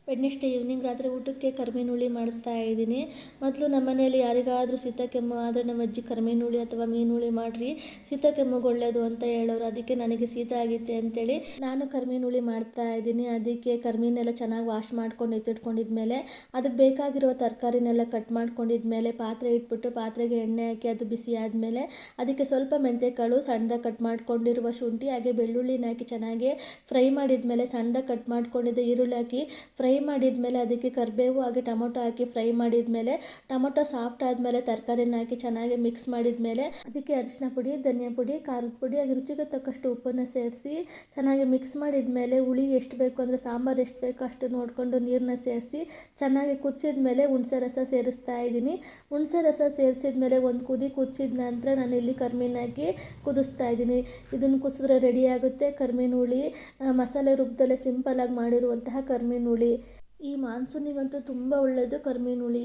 Wednesday evening ರಾತ್ರಿ ಊಟಕ್ಕೆ ಕರ್ಮೀನು ಹುಳಿ ಮಾಡ್ತಾ ಇದ್ದೀನಿ. ಮೊದಲು ನಮ್ಮ ಮನೆಯಲ್ಲಿ ಯಾರಿಗಾದರೂ ಶೀತ ಕೆಮ್ಮು ಆದರೆ ನಮ್ಮ ಅಜ್ಜಿ ಕರ್ಮೀನು ಹುಳಿ ಅಥವಾ ಮೀನು ಹುಳಿ ಮಾಡಿರಿ, ಶೀತ ಕೆಮ್ಮಿಗೆ ಒಳ್ಳೆಯದು ಅಂತ ಹೇಳೋರು. ಅದಕ್ಕೆ ನನಗೆ ಶೀತ ಆಗಿತ್ತೆ ಅಂತೇಳಿ ನಾನು ಕರ್ಮೀನು ಹುಳಿ ಮಾಡ್ತಾ ಇದ್ದೀನಿ. ಅದಕ್ಕೆ ಕರ್ಮೀನೆಲ್ಲ ಚೆನ್ನಾಗಿ ವಾಶ್ ಮಾಡ್ಕೊಂಡು ಎತ್ತಿಟ್ಕೊಂಡಿದ್ಮೇಲೆ ಅದಕ್ಕೆ ಬೇಕಾಗಿರುವ ತರಕಾರಿನೆಲ್ಲ ಕಟ್ ಮಾಡ್ಕೊಂಡಿದ್ಮೇಲೆ ಪಾತ್ರೆ ಇಟ್ಬಿಟ್ಟು ಪಾತ್ರೆಗೆ ಎಣ್ಣೆ ಹಾಕಿ ಅದು ಬಿಸಿ ಆದಮೇಲೆ ಅದಕ್ಕೆ ಸ್ವಲ್ಪ ಮೆಂತ್ಯಕಾಳು, ಸಣ್ಣದಾಗಿ ಕಟ್ ಮಾಡ್ಕೊಂಡಿರುವ ಶುಂಠಿ ಹಾಗೆ ಬೆಳ್ಳುಳ್ಳಿನ ಹಾಕಿ ಚೆನ್ನಾಗಿ ಫ್ರೈ ಮಾಡಿದ್ಮೇಲೆ ಸಣ್ಣದಾಗಿ ಕಟ್ ಮಾಡ್ಕೊಂಡಿದ್ದ ಈರುಳ್ಳಿ ಹಾಕಿ ಫ್ರೈ ಮಾಡಿದ್ಮೇಲೆ ಅದಕ್ಕೆ ಕರಿಬೇವು ಹಾಗೆ ಟೊಮೊಟೊ ಹಾಕಿ ಫ್ರೈ ಮಾಡಿದ್ಮೇಲೆ ಟೊಮೊಟೊ ಸಾಫ್ಟ್ ಆದಮೇಲೆ ತರಕಾರಿನ ಹಾಕಿ ಚೆನ್ನಾಗಿ ಮಿಕ್ಸ್ ಮಾಡಿದ್ಮೇಲೆ ಅದಕ್ಕೆ ಅರಿಶಿನ ಪುಡಿ, ಧನಿಯಾ ಪುಡಿ, ಖಾರದ ಪುಡಿ ಹಾಗೆ ರುಚಿಗೆ ತಕ್ಕಷ್ಟು ಉಪ್ಪನ್ನು ಸೇರಿಸಿ ಚೆನ್ನಾಗಿ ಮಿಕ್ಸ್ ಮಾಡಿದ್ಮೇಲೆ ಹುಳಿ ಎಷ್ಟು ಬೇಕು ಅಂದರೆ ಸಾಂಬಾರು ಎಷ್ಟು ಬೇಕೋ ಅಷ್ಟು ನೋಡಿಕೊಂಡು ನೀರನ್ನ ಸೇರಿಸಿ ಚೆನ್ನಾಗಿ ಕುದಿಸಿದ್ಮೇಲೆ ಹುಣಸೆ ರಸ ಸೇರಿಸ್ತಾ ಇದ್ದೀನಿ. ಹುಣಸೆ ರಸ ಸೇರಿಸಿದ್ಮೇಲೆ ಒಂದು ಕುದಿ ಕುದಿಸಿದ ನಂತರ ನಾನು ಇಲ್ಲಿ ಕರ್ಮೀನು ಹಾಕಿ ಕುದಿಸ್ತಾ ಇದ್ದೀನಿ. ಇದನ್ನು ಕುದಿಸಿದ್ರೆ ರೆಡಿ ಆಗುತ್ತೆ ಕರ್ಮೀನು ಹುಳಿ. ಮಸಾಲೆ ರೂಪದಲ್ಲೇ ಸಿಂಪಲ್ಲಾಗಿ ಮಾಡಿರುವಂತಹ ಕರ್ಮೀನು ಹುಳಿ. ಈ ಮಾನ್ಸೂನಿಗಂತೂ ತುಂಬ ಒಳ್ಳೆಯದು ಕರ್ಮೀನು ಹುಳಿ.